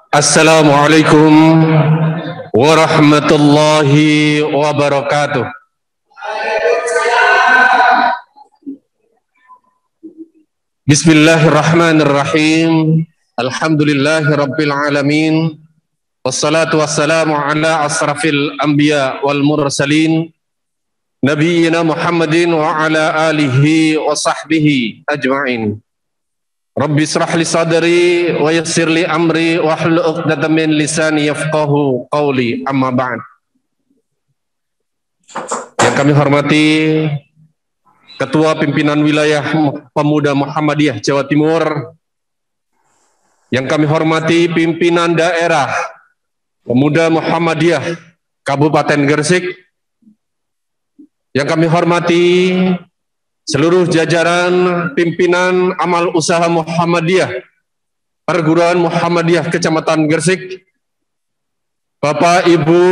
Assalamualaikum warahmatullahi wabarakatuh. Bismillahirrahmanirrahim. Alhamdulillahi rabbil alamin. Wassalatu wassalamu ala asrafil anbiya wal mursalin. Nabiyyina Muhammadin wa ala alihi wa sahbihi ajma'in. Rabbi israh li sadri wa yassir li amri wa hlul 'uqdatam min lisani yafqahu qawli, amma ba'd. Yang kami hormati Ketua Pimpinan Wilayah Pemuda Muhammadiyah Jawa Timur, yang kami hormati Pimpinan Daerah Pemuda Muhammadiyah Kabupaten Gresik, yang kami hormati seluruh jajaran pimpinan amal usaha Muhammadiyah Perguruan Muhammadiyah Kecamatan Gresik, Bapak Ibu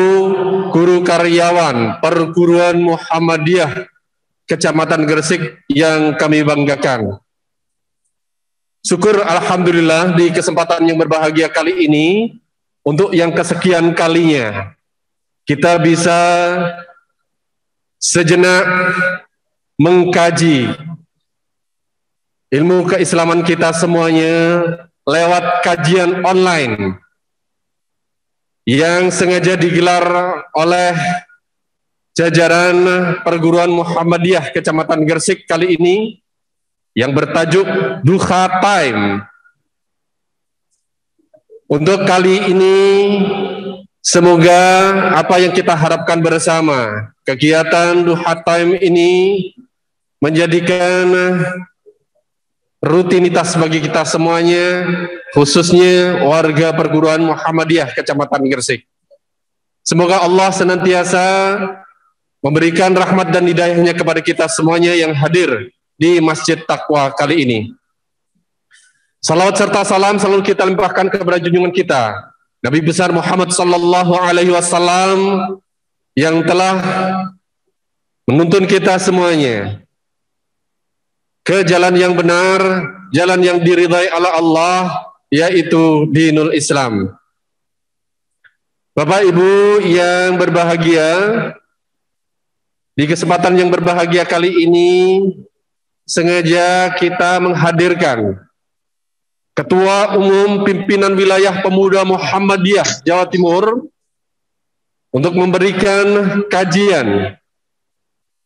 guru karyawan Perguruan Muhammadiyah Kecamatan Gresik yang kami banggakan. Syukur alhamdulillah di kesempatan yang berbahagia kali ini, untuk yang kesekian kalinya kita bisa sejenak mengkaji ilmu keislaman kita semuanya lewat kajian online yang sengaja digelar oleh jajaran Perguruan Muhammadiyah Kecamatan Gresik kali ini, yang bertajuk Duha Time. Untuk kali ini semoga apa yang kita harapkan bersama, kegiatan Duha Time ini menjadikan rutinitas bagi kita semuanya, khususnya warga Perguruan Muhammadiyah Kecamatan Gresik. Semoga Allah senantiasa memberikan rahmat dan hidayahnya kepada kita semuanya yang hadir di Masjid Taqwa kali ini. Salawat serta salam selalu kita limpahkan kepada junjungan kita, Nabi besar Muhammad sallallahu alaihi wasallam, yang telah menuntun kita semuanya ke jalan yang benar, jalan yang diridhai oleh Allah, yaitu dinul Islam. Bapak Ibu yang berbahagia, di kesempatan yang berbahagia kali ini sengaja kita menghadirkan Ketua Umum Pimpinan Wilayah Pemuda Muhammadiyah Jawa Timur untuk memberikan kajian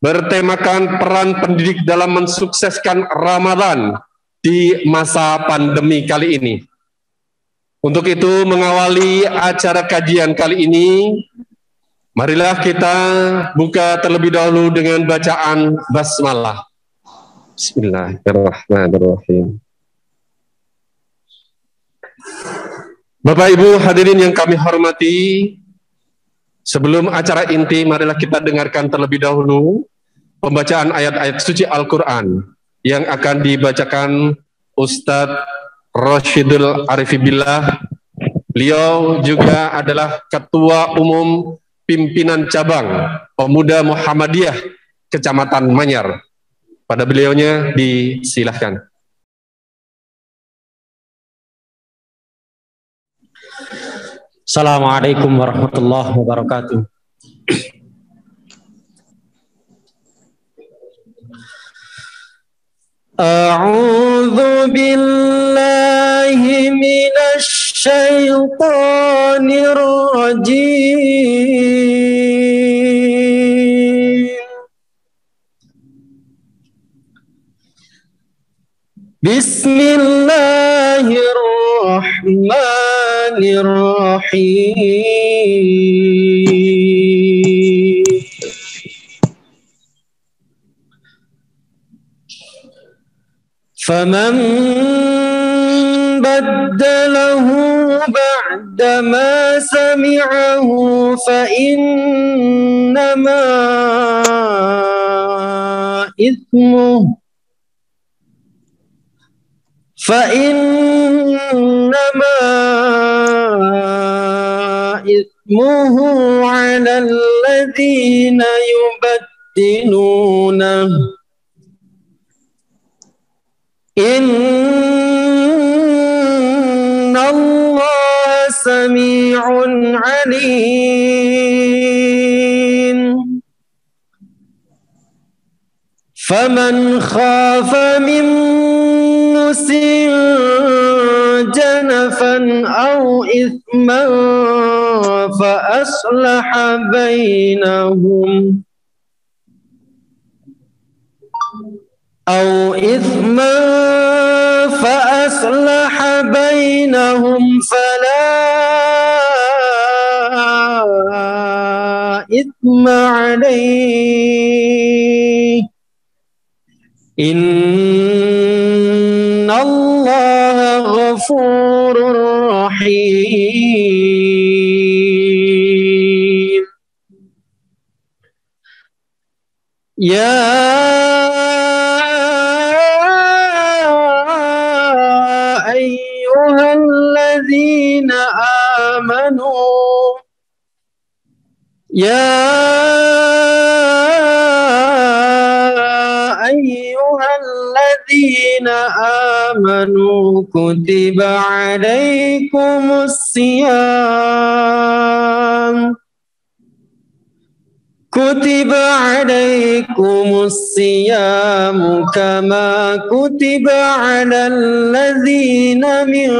bertemakan peran pendidik dalam mensukseskan Ramadan di masa pandemi kali ini. Untuk itu, mengawali acara kajian kali ini, marilah kita buka terlebih dahulu dengan bacaan basmalah. Bismillahirrahmanirrahim. Bapak Ibu hadirin yang kami hormati, sebelum acara inti, marilah kita dengarkan terlebih dahulu pembacaan ayat-ayat suci Al-Quran yang akan dibacakan Ustadz Rasyidul Arifibillah. Beliau juga adalah Ketua Umum Pimpinan Cabang Pemuda Muhammadiyah Kecamatan Manyar. Pada beliaunya disilahkan. Assalamualaikum warahmatullahi wabarakatuh. A'udzu billahi minasy syaithanir rajim. Bismillahirrahmanirrahim. Faman baddalahu ba'dama sami'ahu fa innama ithmuhu فإنما إثمه على الذين يبدلونه إن الله عليم فمن خاف من موص جنفا أو إثما فأصلح بينهم فلا إثم عليه إن الله غفور رحيم يا أيها الذين آمنوا كتب عليكم الصيام كما كتب على الذين من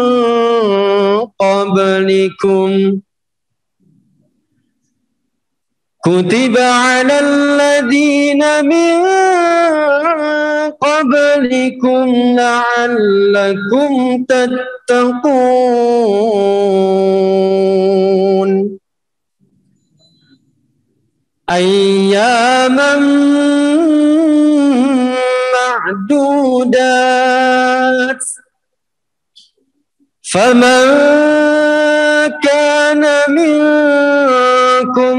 قبلكم لعلكم تتقون أياما معدودات فمن كان منكم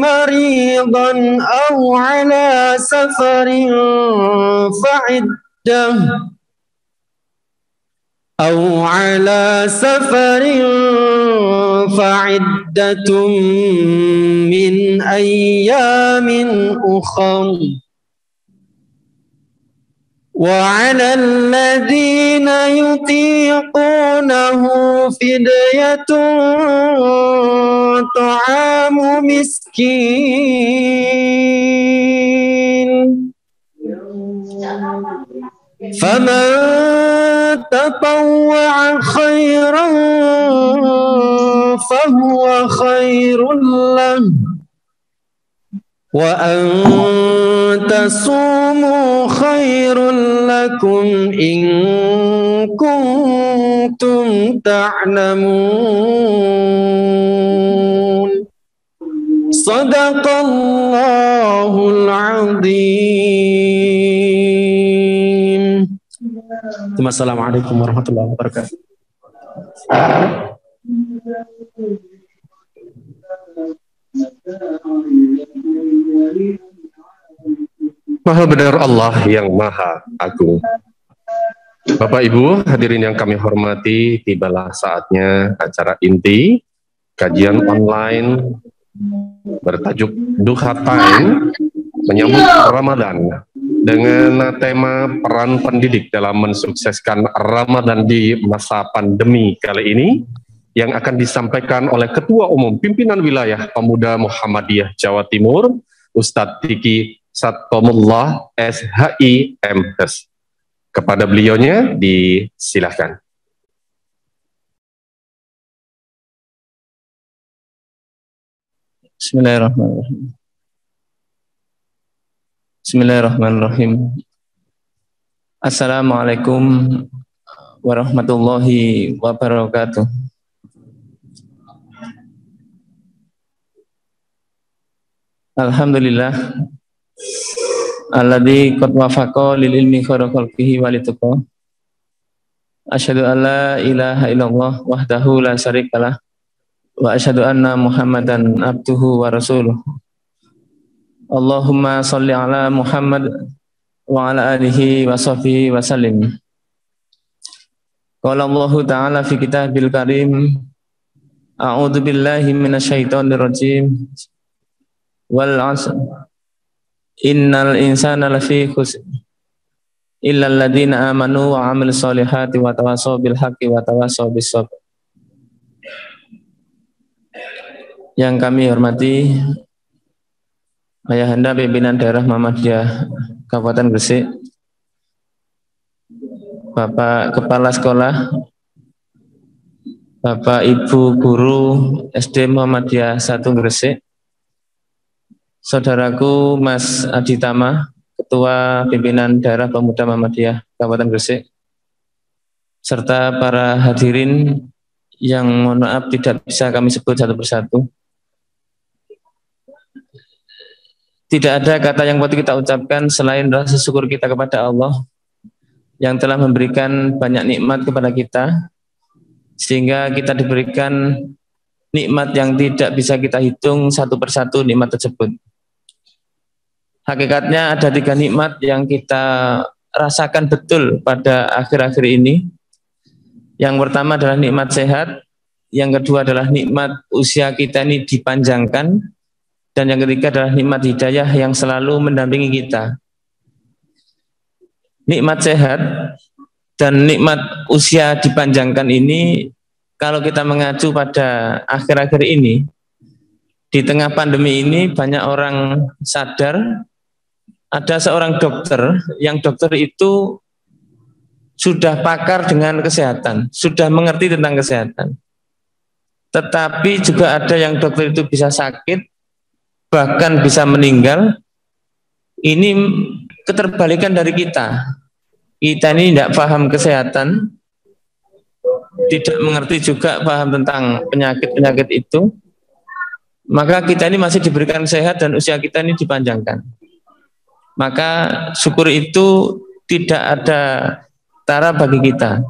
مريضا أو على سفر فعدة من أيام أخر وعلى الذين يطيقونه فدية طعام مسكين فمن تطوع خيرا فهو خير له وأن تصوموا خير لكم إن كنتم تعلمون صدق الله العظيم. Assalamualaikum warahmatullahi wabarakatuh. Maha benar Allah yang Maha Agung. Bapak Ibu hadirin yang kami hormati, tibalah saatnya acara inti kajian online bertajuk Duha Time menyambut Ramadan dengan tema peran pendidik dalam mensukseskan Ramadan di masa pandemi kali ini, yang akan disampaikan oleh Ketua Umum Pimpinan Wilayah Pemuda Muhammadiyah Jawa Timur, Ustadz Diki Sattomullah SHI MHes. Kepada beliaunya disilahkan. Bismillahirrahmanirrahim. Assalamualaikum warahmatullahi wabarakatuh. Alhamdulillah alladzi qad wafaqa lil ilmi khairu khalqihi wa lituqa. Asyhadu an la ilaha illallah wahdahu la syarikalah wa asyhadu anna Muhammadan abduhu wa rasuluh. Allahumma shalli ala Muhammad wa ala alihi wa sahbihi wa sallim. Qala Allah ta'ala fi kitabil karim, a'udzu billahi minasyaitonir rajim. Wal 'asr innal insana lafi khusr illa alladziina aamanu wa 'amilus shalihati wa tawassaw bil haqqi wa tawassaw bis sabr. Yang kami hormati Ayahanda Pimpinan Daerah Muhammadiyah Kabupaten Gresik, Bapak Kepala Sekolah, Bapak Ibu Guru SD Muhammadiyah 1 Gresik, Saudaraku Mas Aditama, Ketua Pimpinan Daerah Pemuda Muhammadiyah Kabupaten Gresik, serta para hadirin yang mohon maaf tidak bisa kami sebut satu persatu. Tidak ada kata yang patut kita ucapkan selain rasa syukur kita kepada Allah yang telah memberikan banyak nikmat kepada kita, sehingga kita diberikan nikmat yang tidak bisa kita hitung satu persatu nikmat tersebut. Hakikatnya ada 3 nikmat yang kita rasakan betul pada akhir-akhir ini. Yang pertama adalah nikmat sehat, yang kedua adalah nikmat usia kita ini dipanjangkan, dan yang ketiga adalah nikmat hidayah yang selalu mendampingi kita. Nikmat sehat dan nikmat usia dipanjangkan ini, kalau kita mengacu pada akhir-akhir ini, di tengah pandemi ini banyak orang sadar, ada seorang dokter, yang dokter itu sudah pakar dengan kesehatan, sudah mengerti tentang kesehatan. Tetapi juga ada yang dokter itu bisa sakit, bahkan bisa meninggal. Ini keterbalikan dari kita. Kita ini tidak paham kesehatan, tidak mengerti juga paham tentang penyakit-penyakit itu, maka kita ini masih diberikan sehat dan usia kita ini dipanjangkan. Maka syukur itu tidak ada tara bagi kita.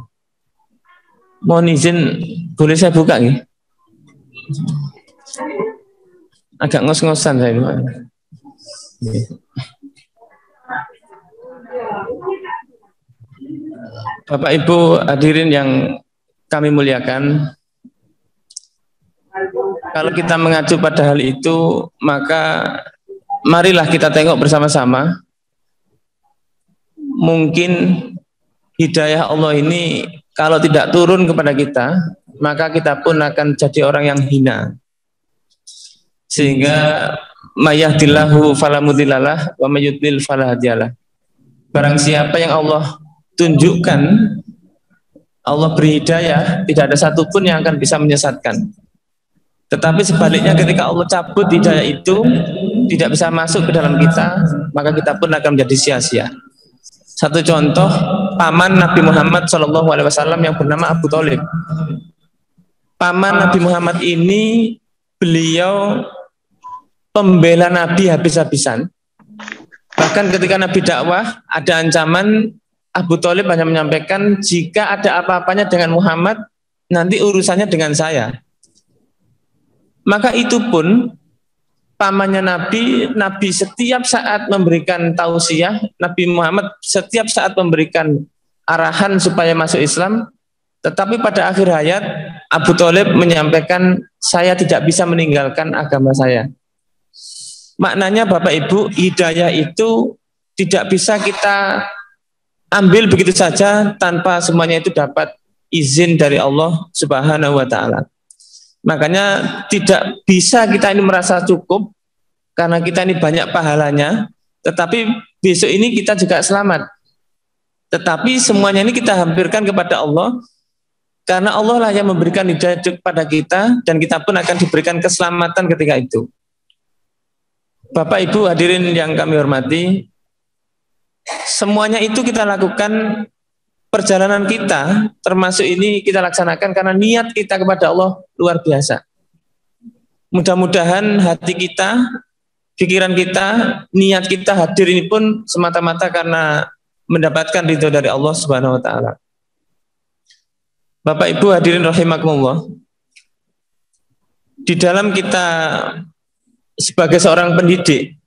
Mohon izin, boleh saya buka nih? Agak ngos-ngosan saya. Bapak Ibu hadirin yang kami muliakan, kalau kita mengacu pada hal itu, maka marilah kita tengok bersama-sama. Mungkin hidayah Allah ini kalau tidak turun kepada kita, maka kita pun akan jadi orang yang hina. Sehingga mayahdillahu falamudhillalah wa mayyudlil falahadiyalah. Barang siapa yang Allah tunjukkan, Allah beri hidayah, tidak ada satupun yang akan bisa menyesatkan. Tetapi sebaliknya ketika Allah cabut hidayah itu, tidak bisa masuk ke dalam kita, maka kita pun akan menjadi sia-sia. Satu contoh, paman Nabi Muhammad SAW yang bernama Abu Thalib. Paman Nabi Muhammad ini, beliau pembela Nabi habis-habisan. Bahkan ketika Nabi dakwah, ada ancaman, Abu Thalib hanya menyampaikan, jika ada apa-apanya dengan Muhammad, nanti urusannya dengan saya. Maka itu pun pamannya Nabi setiap saat memberikan tausiah, Nabi Muhammad setiap saat memberikan arahan supaya masuk Islam, tetapi pada akhir hayat Abu Thalib menyampaikan, saya tidak bisa meninggalkan agama saya. Maknanya Bapak Ibu, hidayah itu tidak bisa kita ambil begitu saja tanpa semuanya itu dapat izin dari Allah Subhanahu wa Ta'ala. Makanya tidak bisa kita ini merasa cukup karena kita ini banyak pahalanya, tetapi besok ini kita juga selamat. Tetapi semuanya ini kita hampirkan kepada Allah, karena Allah lah yang memberikan hidayah kepada kita, dan kita pun akan diberikan keselamatan ketika itu. Bapak Ibu hadirin yang kami hormati, semuanya itu kita lakukan, perjalanan kita termasuk ini kita laksanakan karena niat kita kepada Allah luar biasa. Mudah-mudahan hati kita, pikiran kita, niat kita hadir ini pun semata-mata karena mendapatkan ridho dari Allah Subhanahu wa Ta'ala. Bapak Ibu hadirin rahimakumullah, di dalam kita sebagai seorang pendidik,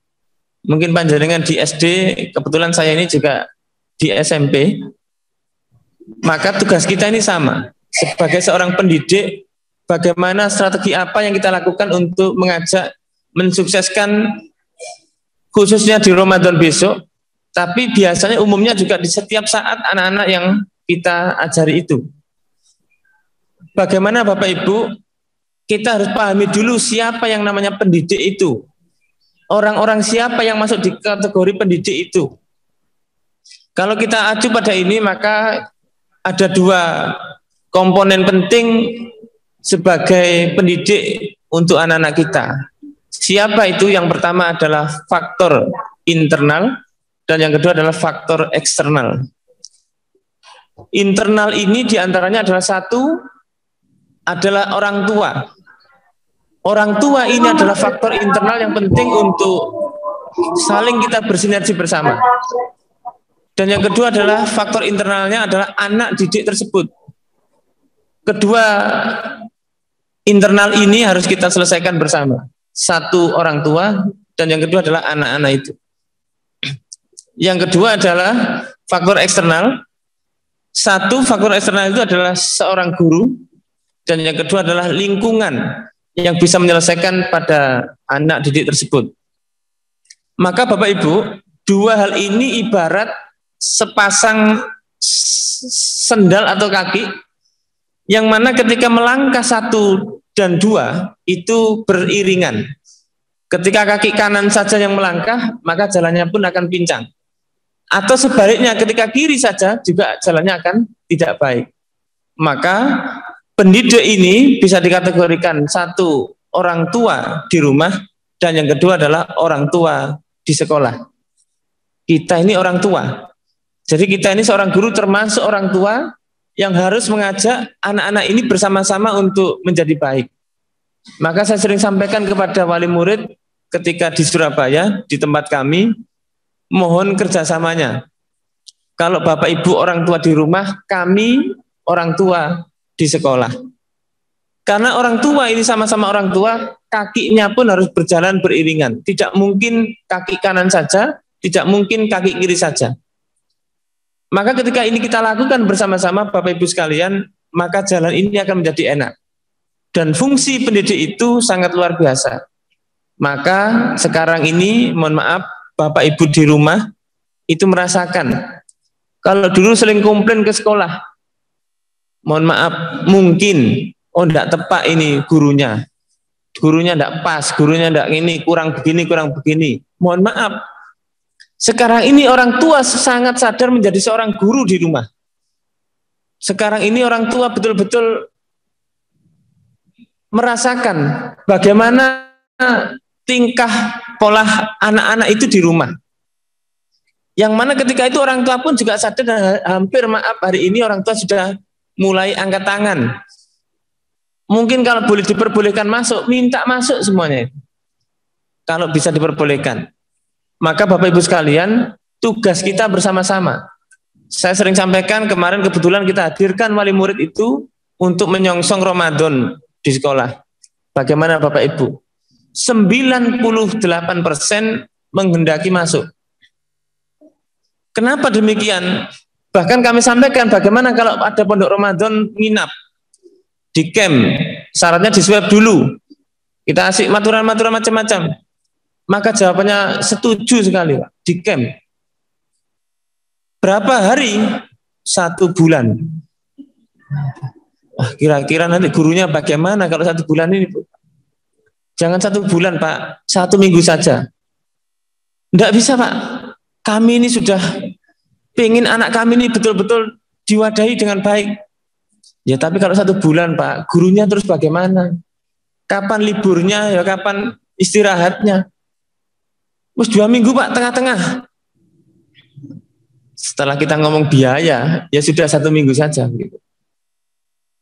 mungkin panjenengan di SD, kebetulan saya ini juga di SMP, maka tugas kita ini sama. Sebagai seorang pendidik, bagaimana strategi apa yang kita lakukan untuk mengajak, mensukseskan khususnya di Ramadan besok, tapi biasanya umumnya juga di setiap saat anak-anak yang kita ajari itu. Bagaimana Bapak Ibu kita harus pahami dulu siapa yang namanya pendidik itu. Orang-orang siapa yang masuk di kategori pendidik itu. Kalau kita acu pada ini, maka ada dua komponen penting sebagai pendidik untuk anak-anak kita. Siapa itu? Yang pertama adalah faktor internal dan yang kedua adalah faktor eksternal. Internal ini diantaranya adalah satu adalah orang tua. Orang tua ini adalah faktor internal yang penting untuk saling kita bersinergi bersama. Dan yang kedua adalah faktor internalnya adalah anak didik tersebut. Kedua internal ini harus kita selesaikan bersama. Satu orang tua dan yang kedua adalah anak-anak itu. Yang kedua adalah faktor eksternal. Satu faktor eksternal itu adalah seorang guru dan yang kedua adalah lingkungan yang bisa menyelesaikan pada anak didik tersebut. Maka Bapak Ibu, dua hal ini ibarat sepasang sendal atau kaki yang mana ketika melangkah satu dan dua itu beriringan. Ketika kaki kanan saja yang melangkah, maka jalannya pun akan pincang. Atau sebaliknya, ketika kiri saja juga jalannya akan tidak baik. Maka pendidik ini bisa dikategorikan satu orang tua di rumah dan yang kedua adalah orang tua di sekolah. Kita ini orang tua. Jadi kita ini seorang guru termasuk orang tua yang harus mengajak anak-anak ini bersama-sama untuk menjadi baik. Maka saya sering sampaikan kepada wali murid ketika di Surabaya, di tempat kami, mohon kerjasamanya. Kalau Bapak Ibu orang tua di rumah, kami orang tua di sekolah. Karena orang tua ini sama-sama orang tua, kakinya pun harus berjalan beriringan. Tidak mungkin kaki kanan saja, tidak mungkin kaki kiri saja. Maka ketika ini kita lakukan bersama-sama Bapak Ibu sekalian, maka jalan ini akan menjadi enak. Dan fungsi pendidik itu sangat luar biasa. Maka sekarang ini, mohon maaf, Bapak Ibu di rumah itu merasakan. Kalau dulu sering komplain ke sekolah, mohon maaf, mungkin, enggak tepat ini gurunya enggak pas, gurunya enggak ini, kurang begini. Mohon maaf, sekarang ini orang tua sangat sadar menjadi seorang guru di rumah. Sekarang ini orang tua betul-betul merasakan bagaimana tingkah pola anak-anak itu di rumah. Yang mana ketika itu orang tua pun juga sadar dan hampir maaf hari ini orang tua sudah mulai angkat tangan. Mungkin kalau boleh diperbolehkan masuk, minta masuk semuanya. Kalau bisa diperbolehkan. Maka Bapak Ibu sekalian, tugas kita bersama-sama. Saya sering sampaikan kemarin kebetulan kita hadirkan wali murid itu untuk menyongsong Ramadan di sekolah. Bagaimana Bapak Ibu? 98% menghendaki masuk. Kenapa demikian? Bahkan kami sampaikan bagaimana kalau ada pondok Ramadan nginap di camp, syaratnya di swab dulu. Kita asik maturan-maturan macam-macam. Maka jawabannya setuju sekali Pak, di camp. Berapa hari? 1 bulan. Kira-kira nanti gurunya bagaimana kalau 1 bulan ini Bu? Jangan 1 bulan Pak, 1 minggu saja. Tidak bisa Pak. Kami ini sudah pengen anak kami ini betul-betul diwadahi dengan baik. Ya tapi kalau 1 bulan Pak, gurunya terus bagaimana? Kapan liburnya? Ya kapan istirahatnya? Terus 2 minggu Pak, tengah-tengah. Setelah kita ngomong biaya, ya sudah 1 minggu saja. Gitu.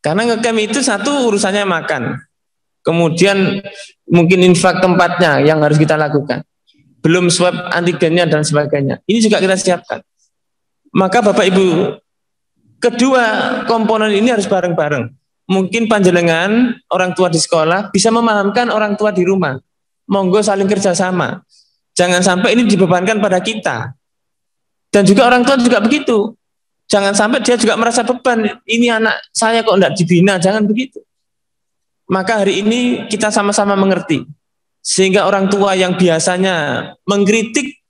Karena ngecamp itu satu urusannya makan. Kemudian mungkin infak tempatnya yang harus kita lakukan. Belum swab antigennya dan sebagainya. Ini juga kita siapkan. Maka Bapak Ibu, kedua komponen ini harus bareng-bareng. Mungkin panjenengan orang tua di sekolah bisa memahamkan orang tua di rumah. Monggo saling kerjasama. Jangan sampai ini dibebankan pada kita. Dan juga orang tua juga begitu. Jangan sampai dia juga merasa beban. Ini anak saya kok enggak dibina. Jangan begitu. Maka hari ini kita sama-sama mengerti. Sehingga orang tua yang biasanya mengkritik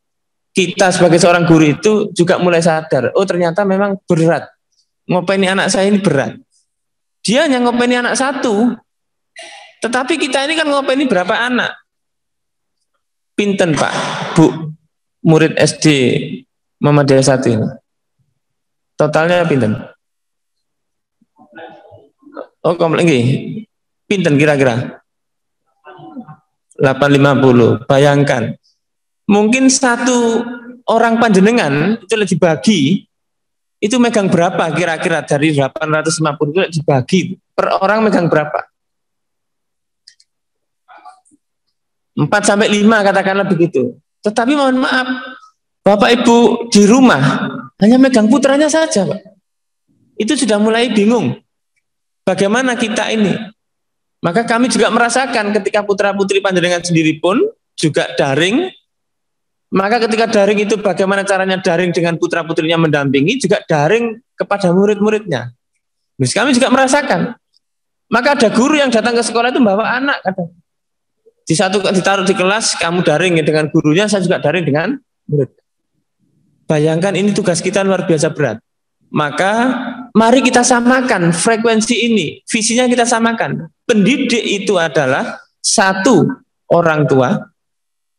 kita sebagai seorang guru itu juga mulai sadar. Oh ternyata memang berat. Ngopeni anak saya ini berat. Dia hanya ngopeni anak 1. Tetapi kita ini kan ngopeni berapa anak? Pinten Pak, Bu, murid SD Muhammadiyah 1 ini? Totalnya pinten? Oh, komplek nggih. Pinten kira-kira? 850. Bayangkan. Mungkin satu orang panjenengan itu dibagi, itu megang berapa kira-kira dari 850 itu dibagi per orang megang berapa? 4 sampai 5 katakanlah begitu. Tetapi mohon maaf, Bapak Ibu di rumah hanya megang putranya saja, Pak. Itu sudah mulai bingung. Bagaimana kita ini? Maka kami juga merasakan ketika putra-putri panjenengan sendiri pun juga daring. Maka ketika daring itu bagaimana caranya daring dengan putra-putrinya mendampingi, juga daring kepada murid-muridnya. Terus kami juga merasakan. Maka ada guru yang datang ke sekolah itu bawa anak, kata. Ditaruh di kelas, kamu daring dengan gurunya, saya juga daring dengan murid. Bayangkan ini tugas kita luar biasa berat. Maka mari kita samakan frekuensi ini, visinya kita samakan. Pendidik itu adalah satu orang tua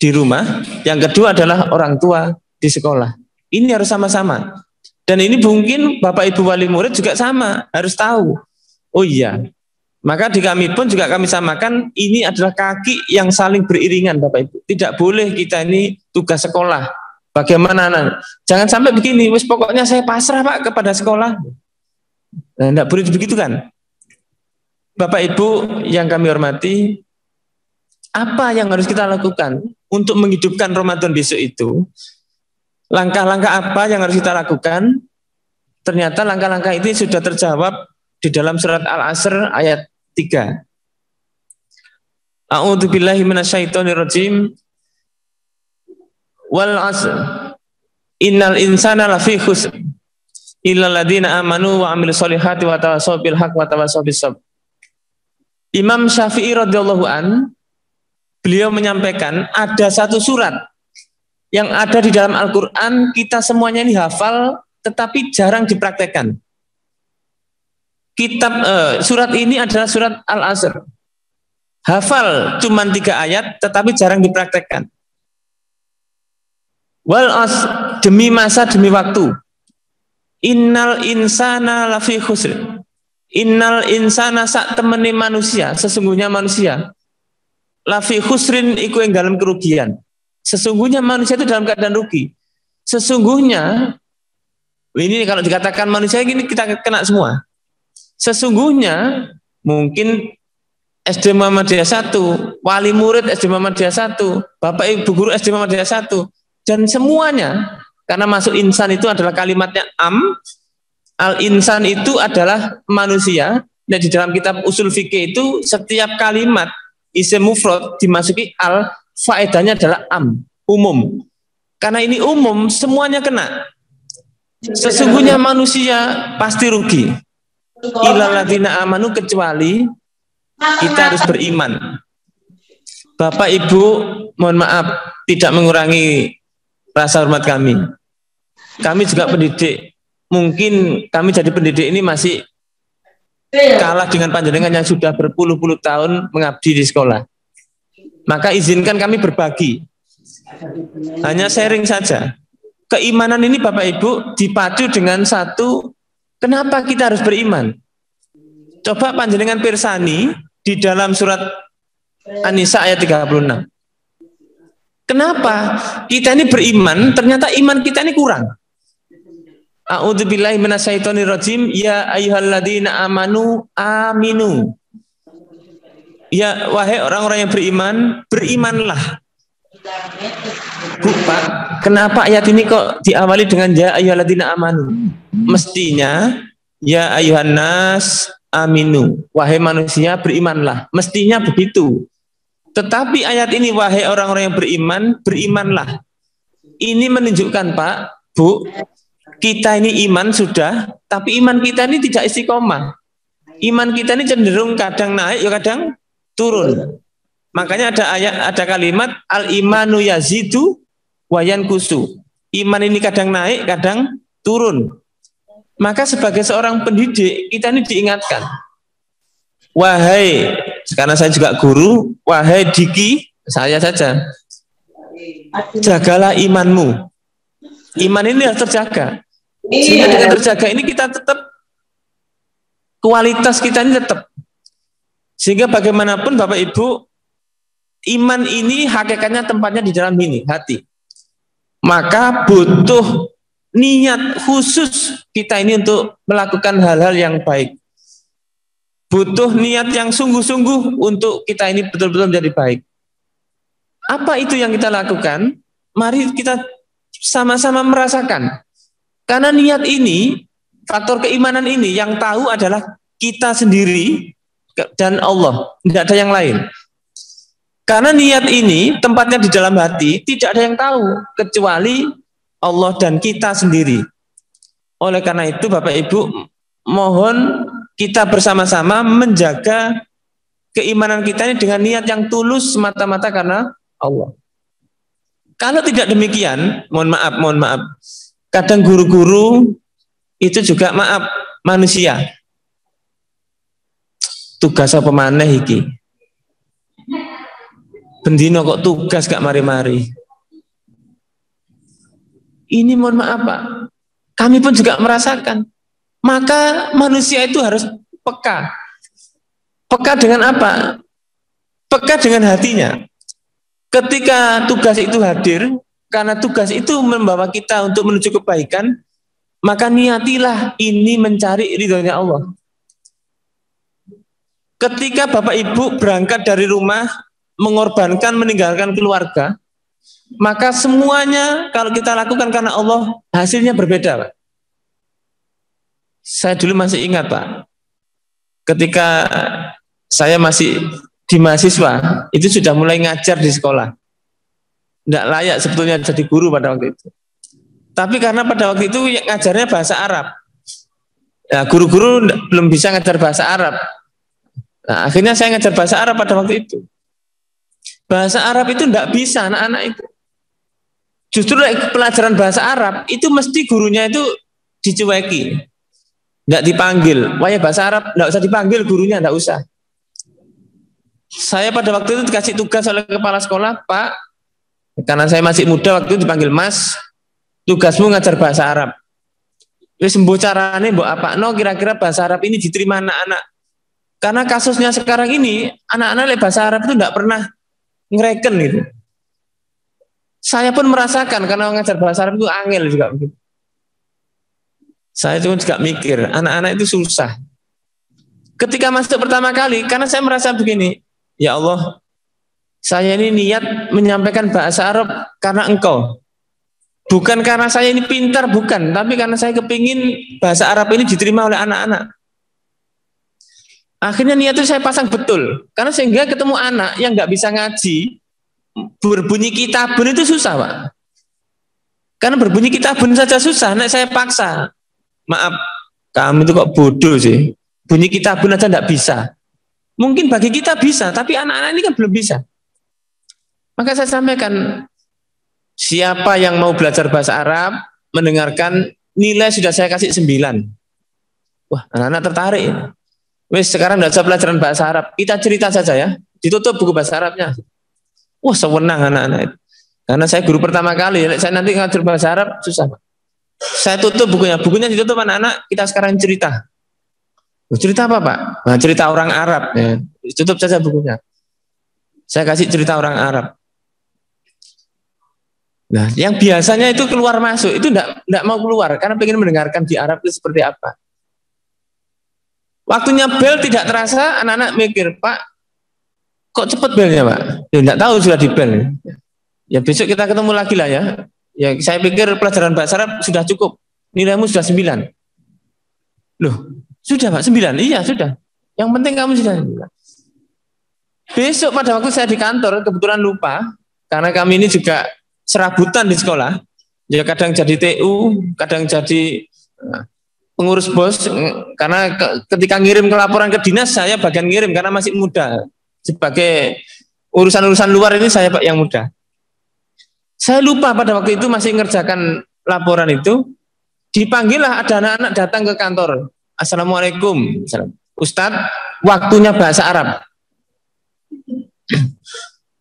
di rumah, yang kedua adalah orang tua di sekolah. Ini harus sama-sama. Dan ini mungkin Bapak Ibu wali murid juga sama, harus tahu. Oh iya, maka di kami pun juga kami samakan, ini adalah kaki yang saling beriringan Bapak Ibu. Tidak boleh kita ini tugas sekolah. Bagaimana? Jangan sampai begini, wis pokoknya saya pasrah Pak kepada sekolah. Nah, tidak boleh begitu kan? Bapak Ibu yang kami hormati, apa yang harus kita lakukan untuk menghidupkan Ramadan besok itu? Langkah-langkah apa yang harus kita lakukan? Ternyata langkah-langkah ini sudah terjawab di dalam surat Al-Asr ayat 3. A'udzubillahi minasyaitonirrajim. Wal 'asr. Innal insana lafi khusr. Illal ladzina amanu wa 'amilus solihati wa tawassaw bil haqq wa tawassaw bis sabr. Imam Syafi'i radhiyallahu an, beliau menyampaikan ada satu surat yang ada di dalam Al-Qur'an, kita semuanya ini hafal tetapi jarang dipraktekkan. Surat ini adalah surat Al-Asr. Hafal cuma 3 ayat tetapi jarang dipraktekkan. Wal asr, demi masa demi waktu. Innal insana lafi khusr. Innal insana sak temeni manusia, sesungguhnya manusia lafi khusrin iku ing dalam kerugian. Sesungguhnya manusia itu dalam keadaan rugi. Sesungguhnya ini kalau dikatakan manusia ini kita kena semua. Sesungguhnya mungkin SD Muhammadiyah 1, wali murid SD Muhammadiyah 1, Bapak Ibu guru SD Muhammadiyah 1, dan semuanya, karena masuk insan itu adalah kalimatnya al-insan itu adalah manusia. Dan di dalam kitab usul fikih itu setiap kalimat isim mufrad dimasuki al, faedahnya adalah umum. Karena ini umum, semuanya kena. Sesungguhnya manusia pasti rugi. Illal ladzina amanu, kecuali kita harus beriman. Bapak Ibu, mohon maaf tidak mengurangi rasa hormat kami. Kami juga pendidik. Mungkin kami jadi pendidik ini masih kalah dengan panjenengan yang sudah berpuluh-puluh tahun mengabdi di sekolah. Maka izinkan kami berbagi. Hanya sharing saja. Keimanan ini Bapak Ibu dipadu dengan satu, kenapa kita harus beriman? Coba panjenengan pirsani di dalam surat An-Nisa ayat 36. Kenapa kita ini beriman, ternyata iman kita ini kurang. A'udzubillahi minasyaitonirrajim. Ya ayyuhalladzina amanu aminu. Ya wahai orang-orang yang beriman, berimanlah. Bu, Pak, kenapa ayat ini kok diawali dengan ya ayyuhalladzina amanu? Mestinya ya ayyuhan nas aminu. Wahai manusia berimanlah. Mestinya begitu. Tetapi ayat ini wahai orang-orang yang beriman, berimanlah. Ini menunjukkan Pak, Bu, kita ini iman sudah, tapi iman kita ini tidak istiqomah. Iman kita ini cenderung kadang naik, ya kadang turun. Makanya ada kalimat al-imanu yazidu wa yanqusu. Iman ini kadang naik, kadang turun. Maka sebagai seorang pendidik, kita ini diingatkan. Wahai karena saya juga guru, wahai Diki, saya saja, jagalah imanmu. Iman ini harus terjaga. Sehingga dengan terjaga ini kita tetap, kualitas kita ini tetap. Sehingga bagaimanapun Bapak Ibu, iman ini hakikatnya tempatnya di dalam ini, hati. Maka butuh niat khusus kita ini untuk melakukan hal-hal yang baik. Butuh niat yang sungguh-sungguh untuk kita ini betul-betul menjadi baik. Apa itu yang kita lakukan? Mari kita sama-sama merasakan. Karena niat ini, faktor keimanan ini yang tahu adalah kita sendiri dan Allah, tidak ada yang lain. Karena niat ini tempatnya di dalam hati, tidak ada yang tahu kecuali Allah dan kita sendiri. Oleh karena itu Bapak Ibu, mohon kita bersama-sama menjaga keimanan kita ini dengan niat yang tulus semata-mata karena Allah. Kalau tidak demikian, mohon maaf, kadang guru-guru itu juga manusia. Tugas apa maneh iki? Bendino kok tugas gak mari-mari. Ini mohon maaf Pak, kami pun juga merasakan. Maka manusia itu harus peka. Peka dengan apa? Peka dengan hatinya. Ketika tugas itu hadir, karena tugas itu membawa kita untuk menuju kebaikan, maka niatilah ini mencari ridhonya Allah. Ketika Bapak Ibu berangkat dari rumah, mengorbankan, meninggalkan keluarga, maka semuanya kalau kita lakukan karena Allah, hasilnya berbeda, Pak. Saya dulu masih ingat, Pak, ketika saya masih di mahasiswa, itu sudah mulai ngajar di sekolah. Tidak layak sebetulnya jadi guru pada waktu itu. Tapi karena pada waktu itu ngajarnya bahasa Arab. Ya, guru-guru belum bisa ngajar bahasa Arab. Nah, akhirnya saya ngajar bahasa Arab pada waktu itu. Bahasa Arab itu tidak bisa anak-anak itu. Justru pelajaran bahasa Arab itu mesti gurunya itu dicueki. Tidak dipanggil. Wah ya bahasa Arab tidak usah dipanggil gurunya, tidak usah. Saya pada waktu itu dikasih tugas oleh kepala sekolah, Pak, karena saya masih muda waktu itu dipanggil Mas, tugasmu ngajar bahasa Arab. Wis mbok carane mbok apakno kira-kira bahasa Arab ini diterima anak-anak. Karena kasusnya sekarang ini anak-anak bahasa Arab itu tidak pernah ngereken gitu. Saya pun merasakan karena ngajar bahasa Arab itu angel juga begitu. Saya juga mikir, anak-anak itu susah. Ketika masuk pertama kali, karena saya merasa begini, ya Allah, saya ini niat menyampaikan bahasa Arab karena Engkau. Bukan karena saya ini pintar, bukan. Tapi karena saya kepingin bahasa Arab ini diterima oleh anak-anak. Akhirnya niat itu saya pasang betul. Karena sehingga ketemu anak yang nggak bisa ngaji, berbunyi kitabun itu susah, Pak. Karena berbunyi kitabun saja susah, nah saya paksa. Maaf, kamu itu kok bodoh sih. Bunyi kitabun aja nggak bisa. Mungkin bagi kita bisa, tapi anak-anak ini kan belum bisa. Maka saya sampaikan, siapa yang mau belajar bahasa Arab, mendengarkan nilai sudah saya kasih 9. Wah, anak-anak tertarik. Wes sekarang nggak usah pelajaran bahasa Arab, kita cerita saja ya. Ditutup buku bahasa Arabnya. Wah, sewenang anak-anak itu. Karena saya guru pertama kali, saya nanti ngajar bahasa Arab susah, Pak. Saya tutup bukunya ditutup anak-anak, kita sekarang cerita. Cerita apa, Pak? Nah, cerita orang Arab. Ya. Tutup saja bukunya. Saya kasih cerita orang Arab. Nah, yang biasanya itu keluar masuk, itu enggak mau keluar, karena pengen mendengarkan di Arab itu seperti apa. Waktunya bel tidak terasa, anak-anak mikir, Pak, kok cepat belnya, Pak? Ya, enggak tahu sudah di bel. Ya besok kita ketemu lagi lah ya. Ya, saya pikir pelajaran bahasa Arab sudah cukup. Nilaimu sudah 9. Loh, sudah Pak, 9? Iya, sudah. Yang penting kamu sudah 9. Besok pada waktu saya di kantor, kebetulan lupa, karena kami ini juga serabutan di sekolah. Ya kadang jadi TU, kadang jadi pengurus BOS, karena ketika ngirim ke laporan ke dinas, saya bagian ngirim karena masih muda. Sebagai urusan-urusan luar ini saya Pak yang muda. Saya lupa pada waktu itu masih ngerjakan laporan itu, dipanggillah ada anak-anak datang ke kantor. Assalamualaikum, Ustadz, waktunya bahasa Arab.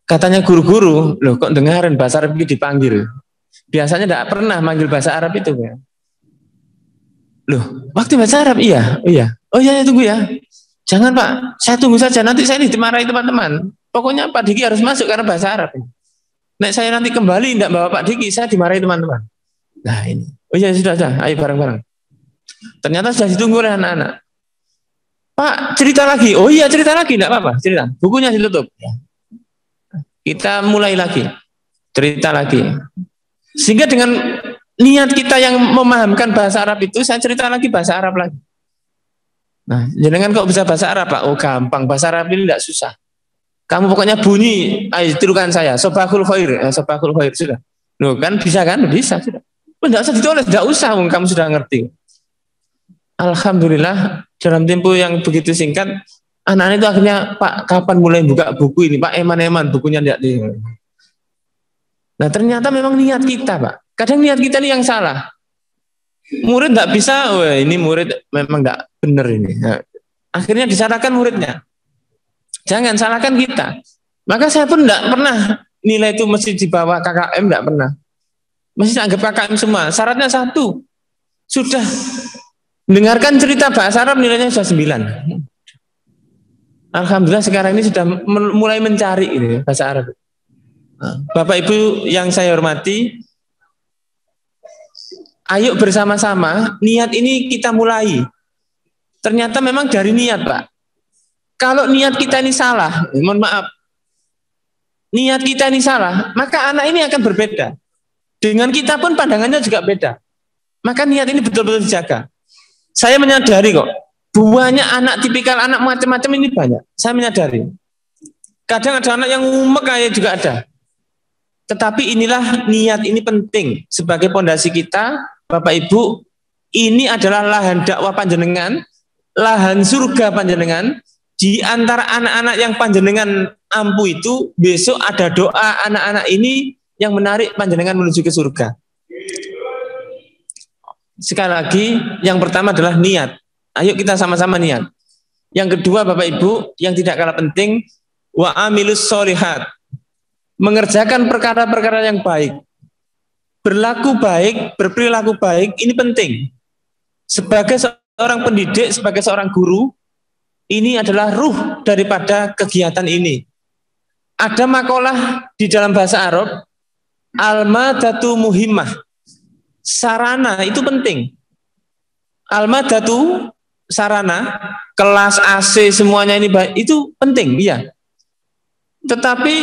Katanya guru-guru, loh kok dengarin bahasa Arab itu dipanggil. Biasanya tidak pernah manggil bahasa Arab itu. Ya. Loh, waktu bahasa Arab iya, oh iya. Oh iya, tunggu ya. Jangan Pak, saya tunggu saja. Nanti saya dimarahi teman-teman. Pokoknya Pak Diki harus masuk karena bahasa Arab. Nek saya nanti kembali tidak bawa Pak Diki, saya dimarahi teman-teman. Nah ini, oh iya sudah, ayo bareng-bareng. Ternyata sudah ditunggu oleh anak-anak. Pak, cerita lagi. Oh iya, cerita lagi, tidak apa-apa, cerita. Bukunya ditutup. Kita mulai lagi, cerita lagi. Sehingga dengan niat kita yang memahamkan bahasa Arab itu, saya cerita lagi bahasa Arab lagi. Nah, jangan kok bisa bahasa Arab Pak? Oh gampang, bahasa Arab ini tidak susah. Kamu pokoknya bunyi, ayo tirukan saya, sobahul khair, sobahul khair, sudah. Loh kan bisa kan? Bisa, sudah. Tidak usah ditulis, tidak usah, kamu sudah ngerti. Alhamdulillah, dalam tempo yang begitu singkat, anak-anak itu akhirnya, Pak, kapan mulai buka buku ini? Pak, eman-eman, bukunya tidak di. Nah, ternyata memang niat kita, Pak. Kadang niat kita ini yang salah. Murid tidak bisa, wah ini murid memang tidak benar ini. Nah, akhirnya disalahkan muridnya. Jangan salahkan kita. Maka saya pun tidak pernah nilai itu mesti dibawa KKM, tidak pernah. Mesti anggap KKM semua. Syaratnya satu. Sudah dengarkan cerita bahasa Arab nilainya sudah 9. Alhamdulillah sekarang ini sudah mulai mencari ini bahasa Arab. Bapak Ibu yang saya hormati, ayo bersama-sama niat ini kita mulai. Ternyata memang dari niat, Pak. Kalau niat kita ini salah, mohon maaf, niat kita ini salah, maka anak ini akan berbeda. Dengan kita pun pandangannya juga beda. Maka niat ini betul-betul dijaga. Saya menyadari kok, banyak anak tipikal anak macam-macam ini banyak. Saya menyadari. Kadang ada anak yang umek kayak juga ada. Tetapi inilah niat ini penting sebagai pondasi kita, Bapak Ibu. Ini adalah lahan dakwah panjenengan, lahan surga panjenengan. Di antara anak-anak yang panjenengan ampu itu, besok ada doa anak-anak ini yang menarik panjenengan menuju ke surga. Sekali lagi, yang pertama adalah niat. Ayo kita sama-sama niat. Yang kedua, Bapak Ibu, yang tidak kalah penting, wa amilus sholihat. Mengerjakan perkara-perkara yang baik. Berlaku baik, berperilaku baik, ini penting. Sebagai seorang pendidik, sebagai seorang guru, ini adalah ruh daripada kegiatan ini. Ada makalah di dalam bahasa Arab, al-madatu muhimmah. Sarana itu penting. Al-madatu sarana, kelas AC semuanya ini itu penting, iya. Tetapi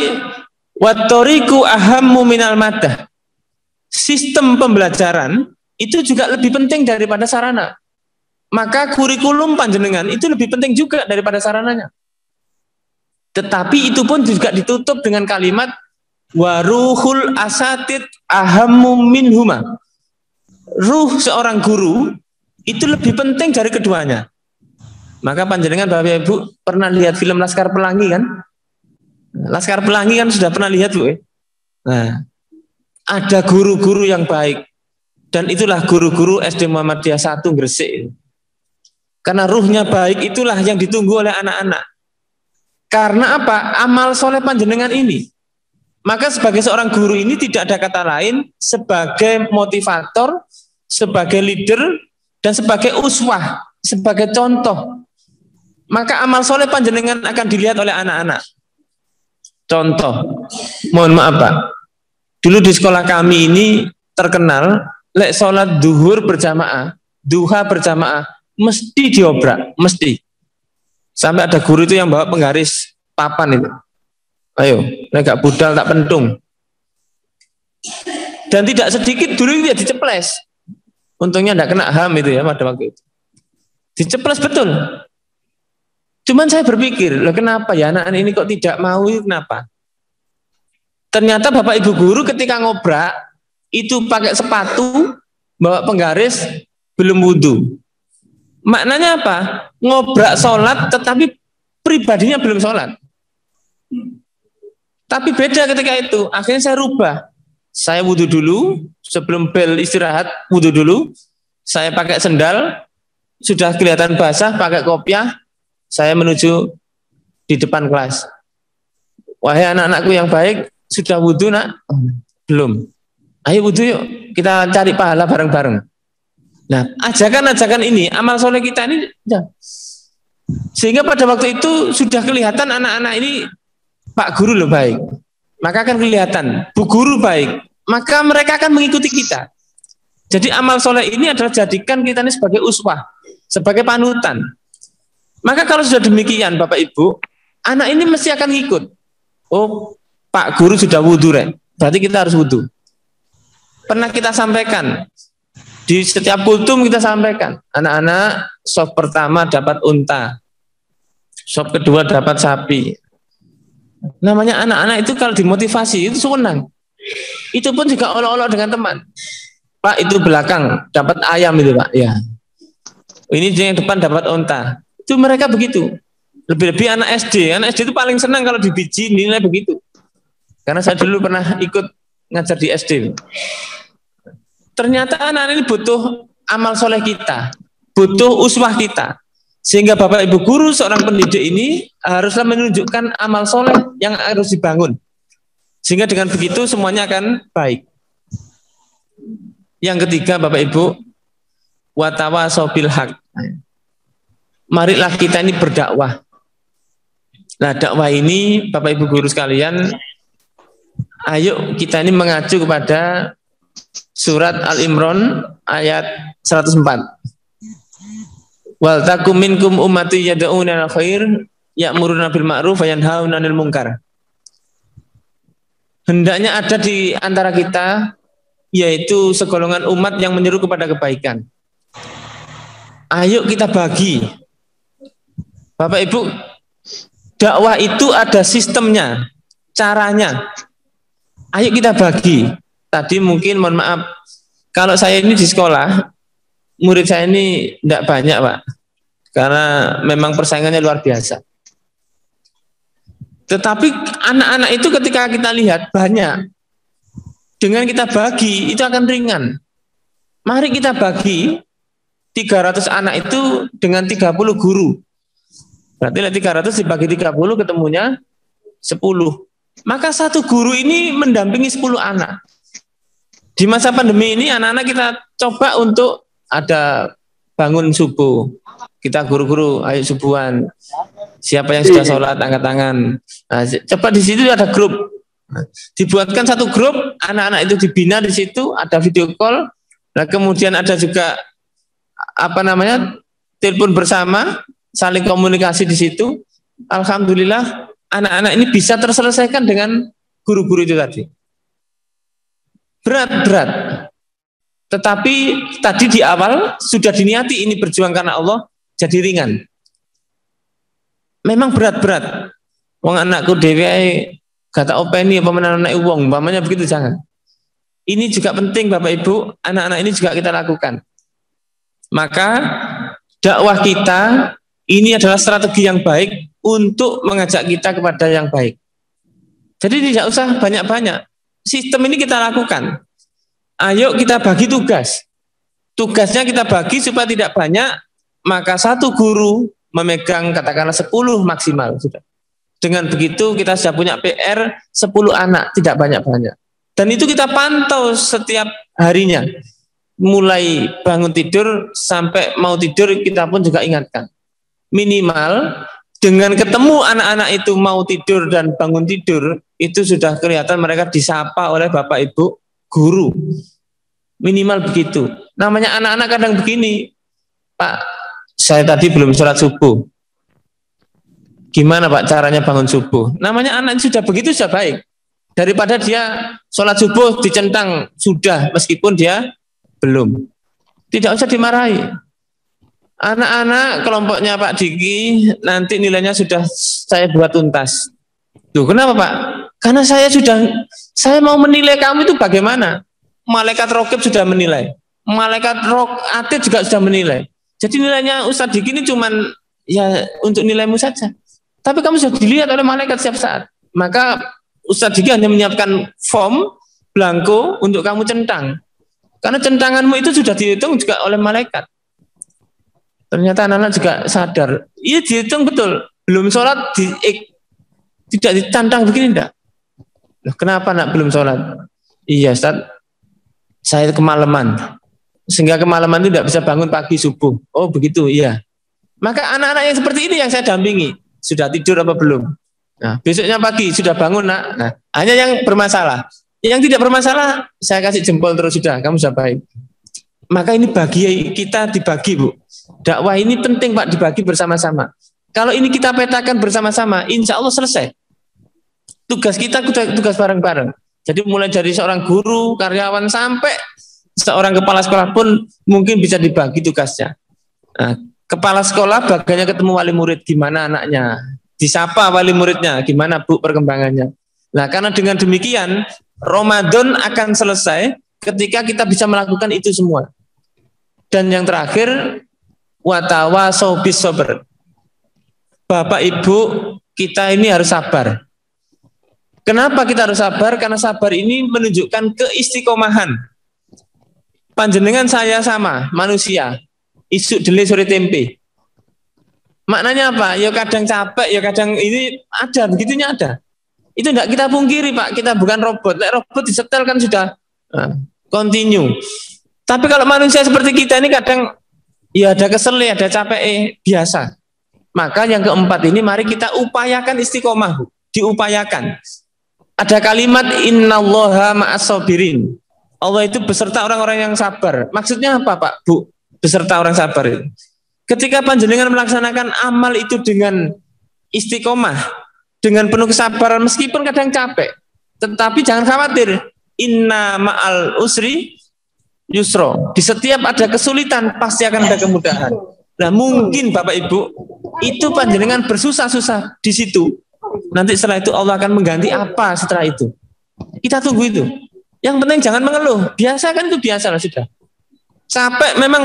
wattoriku ahammu minal madah. Sistem pembelajaran itu juga lebih penting daripada sarana. Maka kurikulum panjenengan itu lebih penting juga daripada sarananya. Tetapi itu pun juga ditutup dengan kalimat waruhul asatid ahammu minhuma. Ruh seorang guru itu lebih penting dari keduanya. Maka panjenengan Bapak Ibu pernah lihat film Laskar Pelangi kan? Laskar Pelangi kan sudah pernah lihat Bu. Nah, ada guru-guru yang baik. Dan itulah guru-guru SD Muhammadiyah 1 Gresik. Karena ruhnya baik, itulah yang ditunggu oleh anak-anak. Karena apa? Amal soleh panjenengan ini. Maka sebagai seorang guru ini tidak ada kata lain sebagai motivator, sebagai leader, dan sebagai uswah, sebagai contoh. Maka amal soleh panjenengan akan dilihat oleh anak-anak. Contoh, mohon maaf Pak, dulu di sekolah kami ini terkenal, lek sholat duhur berjamaah, duha berjamaah, mesti diobrak, mesti. Sampai ada guru itu yang bawa penggaris papan itu. Ayo, gak budal tak pentung. Dan tidak sedikit dulu dia diceples. Untungnya tidak kena HAM itu ya pada waktu itu. Diceples betul. Cuman saya berpikir, loh kenapa ya anak-anak ini kok tidak mau, kenapa? Ternyata Bapak Ibu guru ketika ngobrak, itu pakai sepatu, bawa penggaris, belum wudhu. Maknanya apa? Ngobrak sholat tetapi pribadinya belum sholat. Tapi beda ketika itu. Akhirnya saya rubah. Saya wudhu dulu, sebelum bel istirahat, wudhu dulu. Saya pakai sendal, sudah kelihatan basah, pakai kopiah, saya menuju di depan kelas. Wahai anak-anakku yang baik, sudah wudhu nak? Belum. Ayo wudhu yuk, kita cari pahala bareng-bareng. Nah, ajakan-ajakan ini, amal soleh kita ini, ya. Sehingga pada waktu itu sudah kelihatan anak-anak ini, Pak Guru loh baik. Maka akan kelihatan, Bu Guru baik. Maka mereka akan mengikuti kita. Jadi amal soleh ini adalah jadikan kita ini sebagai uswah, sebagai panutan. Maka kalau sudah demikian Bapak Ibu, anak ini mesti akan ngikut. Oh, Pak Guru sudah wudhu, berarti kita harus wudhu. Pernah kita sampaikan, di setiap kultum kita sampaikan, anak-anak sop pertama dapat unta, sop kedua dapat sapi. Namanya anak-anak itu kalau dimotivasi, itu senang. Itu pun juga olok-olok dengan teman. Pak itu belakang dapat ayam itu Pak, ya. Ini yang depan dapat unta. Itu mereka begitu. Lebih-lebih anak SD itu paling senang kalau dibiji nilai begitu. Karena saya dulu pernah ikut ngajar di SD. Ternyata anak ini butuh amal soleh kita, butuh uswah kita. Sehingga Bapak Ibu guru seorang pendidik ini haruslah menunjukkan amal soleh yang harus dibangun. Sehingga dengan begitu semuanya akan baik. Yang ketiga Bapak Ibu, watawasaw bil haq. Marilah kita ini berdakwah. Nah, dakwah ini Bapak Ibu guru sekalian, ayo kita ini mengacu kepada surat Al-Imran ayat 104. Wal takum minkum ummati yad'una ilal khair ya'muruna bil ma'ruf wa yanhauna 'anil munkar. Hendaknya ada di antara kita yaitu segolongan umat yang menyeru kepada kebaikan. Ayo kita bagi. Bapak Ibu, dakwah itu ada sistemnya, caranya. Ayo kita bagi. Tadi mungkin mohon maaf, kalau saya ini di sekolah, murid saya ini tidak banyak Pak, karena memang persaingannya luar biasa. Tetapi anak-anak itu ketika kita lihat banyak, dengan kita bagi itu akan ringan. Mari kita bagi 300 anak itu dengan 30 guru. Berarti 300 dibagi 30 ketemunya 10. Maka satu guru ini mendampingi 10 anak. Di masa pandemi ini anak-anak kita coba untuk ada bangun subuh. Kita guru-guru ayo subuhan. Siapa yang sudah sholat angkat tangan. Nah, coba di situ ada grup. Dibuatkan satu grup, anak-anak itu dibina di situ, ada video call. Nah, kemudian ada juga telepon bersama, saling komunikasi di situ. Alhamdulillah anak-anak ini bisa terselesaikan dengan guru-guru itu tadi. Berat. Tetapi tadi di awal sudah diniati ini berjuang karena Allah, jadi ringan. Memang berat. Wong anakku dhewe kata openi apa menarik uang, umpamanya begitu jangan. Ini juga penting Bapak Ibu, anak-anak ini juga kita lakukan. Maka dakwah kita ini adalah strategi yang baik untuk mengajak kita kepada yang baik. Jadi tidak usah banyak-banyak. Sistem ini kita lakukan. Ayo kita bagi tugas. Tugasnya kita bagi supaya tidak banyak, maka satu guru memegang katakanlah 10 maksimal sudah. Dengan begitu kita sudah punya PR 10 anak, tidak banyak-banyak. Dan itu kita pantau setiap harinya. Mulai bangun tidur sampai mau tidur kita pun juga ingatkan. Minimal dengan ketemu anak-anak itu mau tidur dan bangun tidur, itu sudah kelihatan mereka disapa oleh Bapak Ibu guru. Minimal begitu. Namanya anak-anak kadang begini, Pak, saya tadi belum sholat subuh. Gimana Pak caranya bangun subuh? Namanya anak sudah begitu sudah baik. Daripada dia sholat subuh dicentang sudah meskipun dia belum. Tidak usah dimarahi. Anak-anak kelompoknya Pak Diki nanti nilainya sudah saya buat tuntas. Tuh kenapa Pak? Karena saya mau menilai kamu itu bagaimana. Malaikat Rokib sudah menilai. Malaikat Atid juga sudah menilai. Jadi nilainya Ustadz Diki ini cuman ya untuk nilaimu saja. Tapi kamu sudah dilihat oleh malaikat setiap saat. Maka Ustadz Diki hanya menyiapkan form blanko untuk kamu centang. Karena centanganmu itu sudah dihitung juga oleh malaikat. Ternyata anak-anak juga sadar. Iya dihitung betul. Belum sholat Tidak ditantang begini enggak? Loh, kenapa nak belum sholat? Iya Ustaz, saya kemalaman. Sehingga kemalaman itu tidak bisa bangun pagi subuh. Oh begitu, iya. Maka anak-anak yang seperti ini yang saya dampingi. Sudah tidur apa belum? Nah, besoknya pagi sudah bangun nak. Nah, hanya yang bermasalah. Yang tidak bermasalah, saya kasih jempol terus sudah. Kamu sudah baik. Maka ini bagi kita dibagi Bu. Dakwah ini penting Pak dibagi bersama-sama. Kalau ini kita petakan bersama-sama, insya Allah selesai. Tugas kita tugas bareng-bareng. Jadi mulai dari seorang guru, karyawan sampai seorang kepala sekolah pun mungkin bisa dibagi tugasnya. Nah, kepala sekolah bagiannya ketemu wali murid, gimana anaknya, disapa wali muridnya, gimana Bu perkembangannya. Nah karena dengan demikian Ramadan akan selesai ketika kita bisa melakukan itu semua. Dan yang terakhir watawasau bis sabr. Bapak Ibu kita ini harus sabar. Kenapa kita harus sabar? Karena sabar ini menunjukkan keistiqomahan. Panjenengan saya sama, manusia. Isuk dele sore tempe. Maknanya apa? Ya kadang capek, ya kadang ini ada, begitunya ada. Itu enggak kita pungkiri Pak, kita bukan robot. Robot disetel kan sudah continue. Tapi kalau manusia seperti kita ini kadang ya ada kesel, ada capek, biasa. Maka yang keempat ini mari kita upayakan istiqomah, Bu. Diupayakan. Ada kalimat innallaha ma'as-sabirin. Allah itu beserta orang-orang yang sabar. Maksudnya apa Pak, Bu? Beserta orang sabar itu. Ketika panjenengan melaksanakan amal itu dengan istiqomah, dengan penuh kesabaran meskipun kadang capek, tetapi jangan khawatir. Inna ma'al usri yusro. Di setiap ada kesulitan pasti akan ada kemudahan. Nah mungkin Bapak Ibu itu panjenengan bersusah-susah di situ. Nanti setelah itu Allah akan mengganti apa setelah itu. Kita tunggu itu. Yang penting jangan mengeluh. Biasa kan itu biasa lah sudah. Capek memang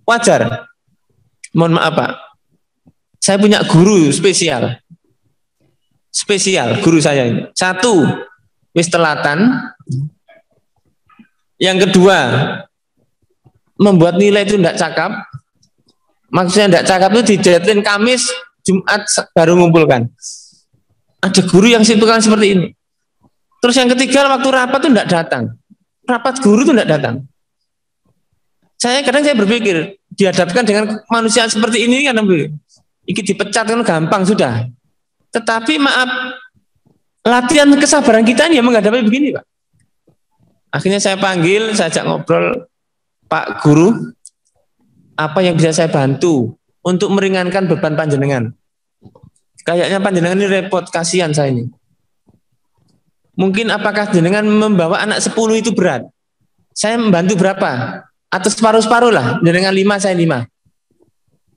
wajar. Mohon maaf Pak. Saya punya guru spesial. Spesial guru saya ini. Satu, wis telatan. Yang kedua, membuat nilai itu tidak cakap. Maksudnya tidak cakap itu dideadline Kamis, Jumat baru ngumpulkan. Ada guru yang seperti ini. Terus yang ketiga, waktu rapat itu tidak datang. Rapat guru itu tidak datang. Kadang saya berpikir, dihadapkan dengan manusia seperti ini, kan ini dipecat kan gampang sudah. Tetapi maaf, latihan kesabaran kita ini yang menghadapi begini Pak. Akhirnya saya panggil, saya ajak ngobrol, Pak Guru, apa yang bisa saya bantu untuk meringankan beban panjenengan? Kayaknya panjenengan ini repot, kasihan saya ini. Mungkin apakah jenengan membawa anak 10 itu berat? Saya membantu berapa? Atau separuh-separuh lah, jenengan 5, saya 5.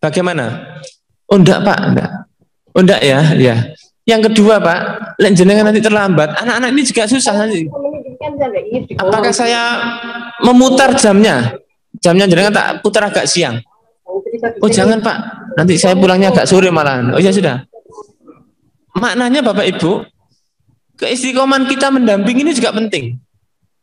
Bagaimana? Oh enggak Pak, enggak. Oh enggak ya, ya. Yang kedua Pak, jenengan nanti terlambat, anak-anak ini juga susah nanti. Apakah saya memutar jamnya? Jamnya jenengan tak putar agak siang. Oh jangan Pak, nanti saya pulangnya agak sore malahan. Oh ya sudah. Maknanya Bapak Ibu, keistiqomahan kita mendampingi ini juga penting.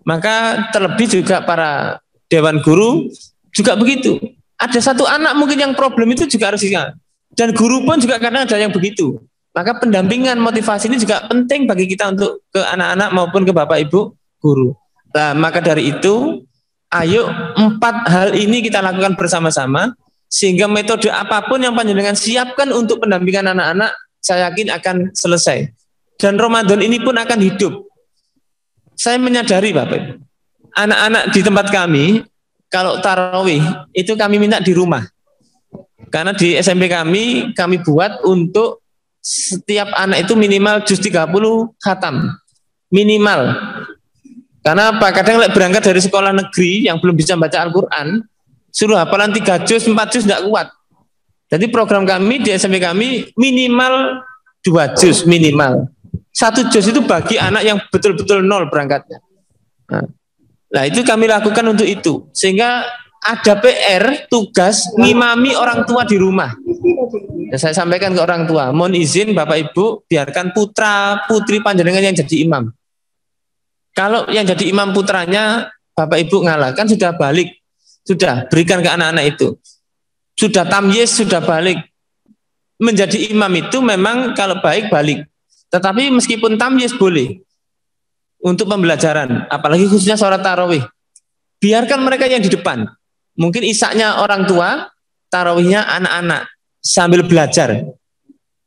Maka terlebih juga para dewan guru juga begitu. Ada satu anak mungkin yang problem itu juga harus diingat. Dan guru pun juga kadang ada yang begitu. Maka pendampingan motivasi ini juga penting bagi kita untuk ke anak-anak maupun ke Bapak Ibu guru. Nah, maka dari itu, ayo 4 hal ini kita lakukan bersama-sama, sehingga metode apapun yang panjenengan siapkan untuk pendampingan anak-anak, saya yakin akan selesai. Dan Ramadan ini pun akan hidup. Saya menyadari Bapak Ibu, anak-anak di tempat kami, kalau tarawih, itu kami minta di rumah. Karena di SMP kami buat untuk setiap anak itu minimal juz 30 khatam. Minimal. Karena apa? Kadang berangkat dari sekolah negeri yang belum bisa baca Al-Quran, suruh hafalan 3 juz, 4 juz tidak kuat. Jadi program kami di SMP kami minimal 2 juz minimal. 1 juz itu bagi anak yang betul-betul nol berangkatnya. Nah itu kami lakukan untuk itu. Sehingga ada PR, tugas ngimami orang tua di rumah. Ya, saya sampaikan ke orang tua, mohon izin Bapak Ibu, biarkan putra putri panjenengan yang jadi imam. Kalau yang jadi imam putranya Bapak Ibu ngalah, kan sudah balik, sudah berikan ke anak-anak itu. Sudah tamyiz, sudah balik. Menjadi imam itu memang kalau baik balik. Tetapi meskipun tamyiz boleh untuk pembelajaran, apalagi khususnya sholat tarawih. Biarkan mereka yang di depan. Mungkin isaknya orang tua, tarawihnya anak-anak sambil belajar.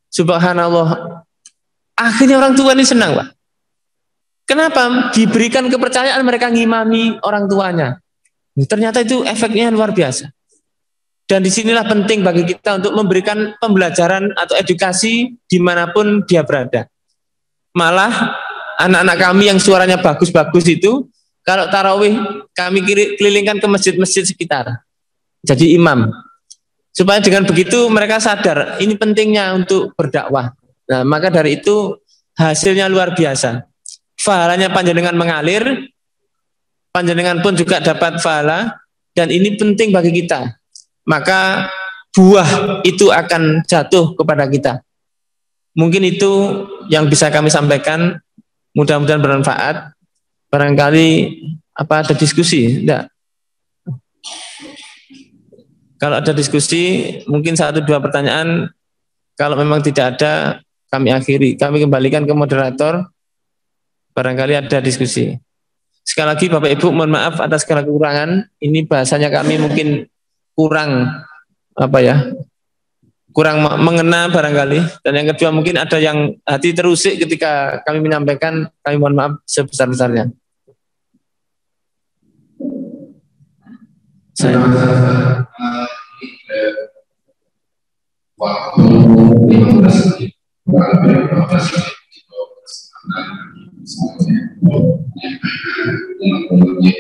Subhanallah. Akhirnya orang tua ini senang, Pak. Kenapa? Diberikan kepercayaan mereka ngimami orang tuanya. Ternyata itu efeknya luar biasa. Dan disinilah penting bagi kita untuk memberikan pembelajaran atau edukasi dimanapun dia berada. Malah anak-anak kami yang suaranya bagus-bagus itu, kalau tarawih kami kelilingkan ke masjid-masjid sekitar. Jadi imam. Supaya dengan begitu mereka sadar, ini pentingnya untuk berdakwah. Nah, maka dari itu hasilnya luar biasa. Pahalanya panjenengan mengalir, panjenengan pun juga dapat pahala, dan ini penting bagi kita. Maka buah itu akan jatuh kepada kita. Mungkin itu yang bisa kami sampaikan, mudah-mudahan bermanfaat. Barangkali ada diskusi? Enggak. Kalau ada diskusi, mungkin 1-2 pertanyaan. Kalau memang tidak ada, kami akhiri. Kami kembalikan ke moderator. Barangkali ada diskusi. Sekali lagi Bapak Ibu, mohon maaf atas segala kekurangan. Ini bahasanya kami mungkin kurang kurang mengena barangkali. Dan yang kedua mungkin ada yang hati terusik ketika kami menyampaikan, kami mohon maaf sebesar-besarnya. Waktu 15 menit,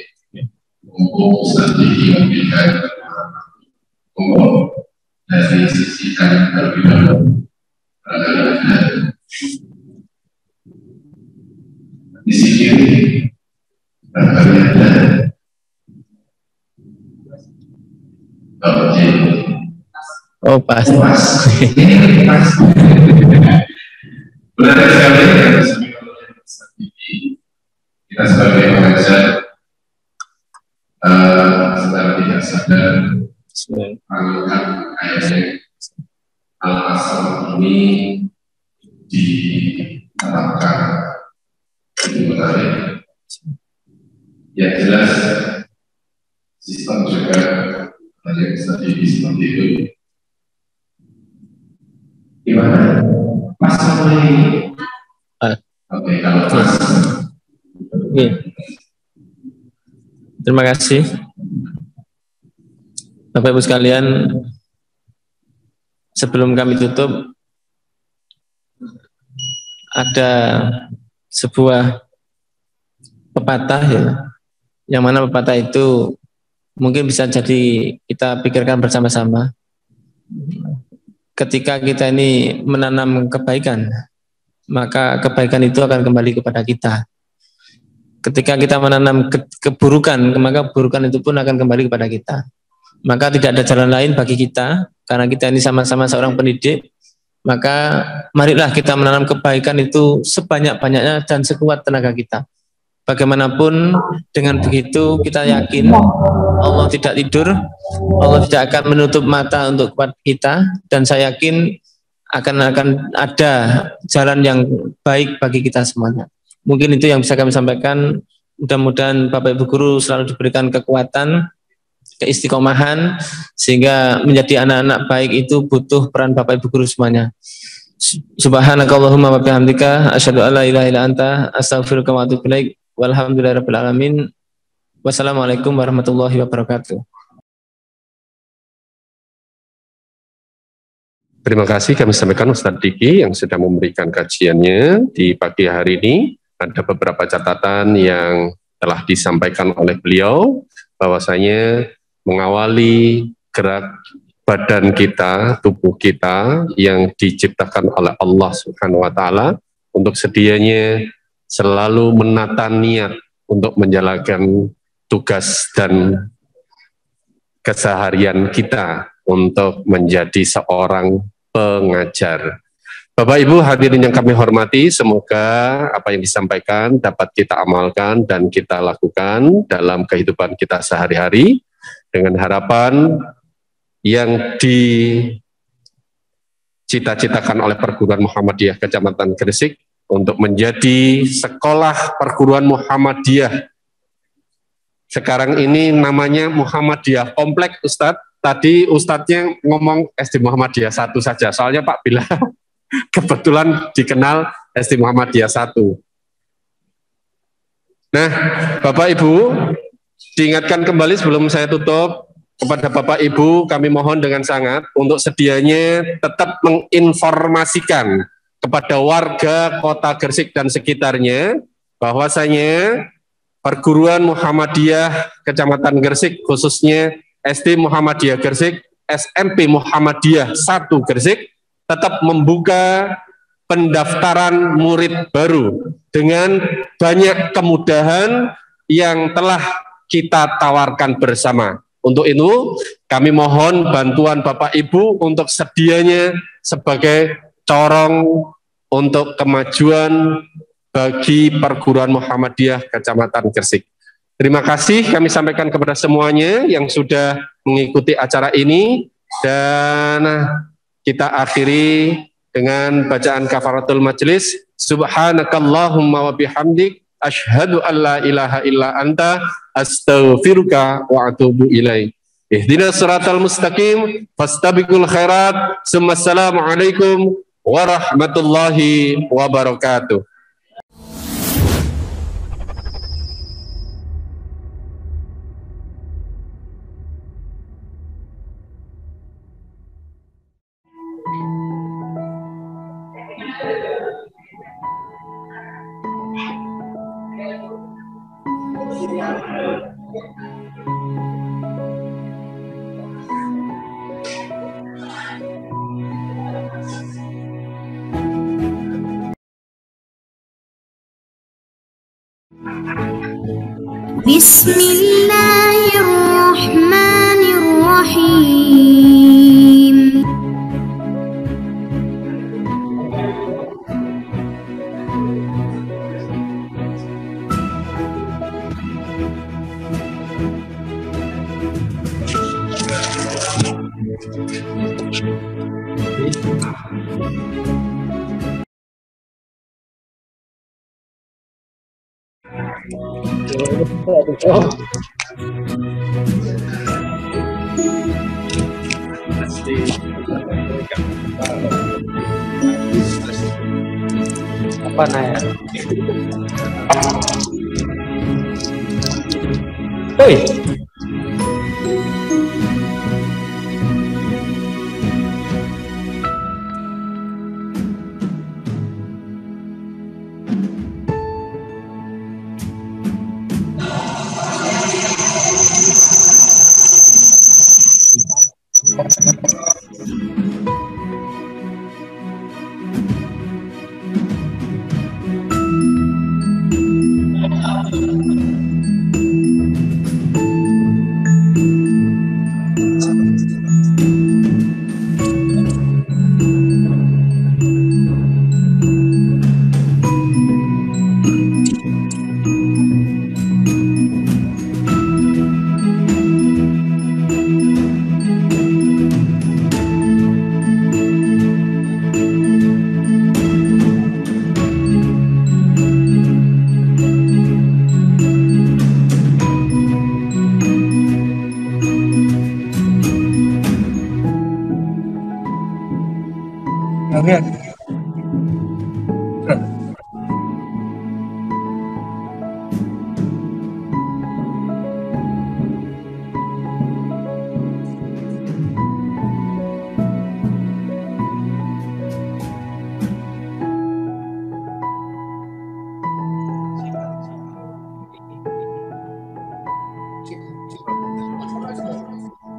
untuk strategi memberikan dari sisi kanan terlebih dahulu. Di sini barangkali ada Oh pas. Ini pas. Benar sekali kita sebagai pengajar secara tidak sadar melakukan ayat al-asal ini diterapkan. Itu menarik. Yang jelas sistem juga yang strategi seperti itu. Gimana? Mas mulai. Oke, kalau Mas. Terima kasih. Bapak Ibu sekalian, sebelum kami tutup, ada sebuah pepatah ya, yang mana pepatah itu mungkin bisa jadi kita pikirkan bersama-sama. Ketika kita ini menanam kebaikan, maka kebaikan itu akan kembali kepada kita. Ketika kita menanam keburukan, maka keburukan itu pun akan kembali kepada kita. Maka tidak ada jalan lain bagi kita, karena kita ini sama-sama seorang pendidik, maka marilah kita menanam kebaikan itu sebanyak-banyaknya dan sekuat tenaga kita. Bagaimanapun dengan begitu kita yakin Allah tidak tidur, Allah tidak akan menutup mata untuk kita, dan saya yakin akan ada jalan yang baik bagi kita semuanya. Mungkin itu yang bisa kami sampaikan. Mudah-mudahan Bapak Ibu Guru selalu diberikan kekuatan, keistiqomahan, sehingga menjadi anak-anak baik itu butuh peran Bapak Ibu Guru semuanya. Subhanakallahumma wa bihamdika asyhadu an la ilaha illa anta astaghfiruka wa atubu ilaik. Walhamdulillahirabbil alamin. Wassalamualaikum warahmatullahi wabarakatuh. Terima kasih kami sampaikan Ustadz Diki yang sudah memberikan kajiannya di pagi hari ini. Ada beberapa catatan yang telah disampaikan oleh beliau, bahwasanya mengawali gerak badan kita, tubuh kita yang diciptakan oleh Allah Subhanahu wa taala untuk sedianya selalu menata niat untuk menjalankan tugas dan keseharian kita untuk menjadi seorang pengajar. Bapak Ibu hadirin yang kami hormati, semoga apa yang disampaikan dapat kita amalkan dan kita lakukan dalam kehidupan kita sehari-hari, dengan harapan yang dicita-citakan oleh Perguruan Muhammadiyah Kecamatan Gresik untuk menjadi sekolah perguruan Muhammadiyah. Sekarang ini namanya Muhammadiyah Komplek, Ustadz. Tadi Ustadznya ngomong SD Muhammadiyah 1 saja, soalnya Pak Bila kebetulan dikenal SD Muhammadiyah 1. Nah, Bapak Ibu, diingatkan kembali sebelum saya tutup, kepada Bapak Ibu kami mohon dengan sangat untuk sedianya tetap menginformasikan kepada warga Kota Gresik dan sekitarnya bahwasanya perguruan Muhammadiyah Kecamatan Gresik, khususnya SD Muhammadiyah Gresik, SMP Muhammadiyah 1 Gresik, tetap membuka pendaftaran murid baru dengan banyak kemudahan yang telah kita tawarkan bersama. Untuk itu, kami mohon bantuan Bapak Ibu untuk sedianya sebagai corong untuk kemajuan bagi perguruan Muhammadiyah Kecamatan Gresik. Terima kasih kami sampaikan kepada semuanya yang sudah mengikuti acara ini, dan kita akhiri dengan bacaan kafaratul majelis. Subhanakallahumma wa bihamdik, asyhadu an la ilaha illa anta, astaghfiruka wa atubu ilaik. Ihdinas siratal mustaqim, fastabiqul khairat. Assalamualaikum warahmatullahi wabarakatuh. Bismillahirrahmanirrahim. Apa naya? Oi.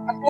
Aku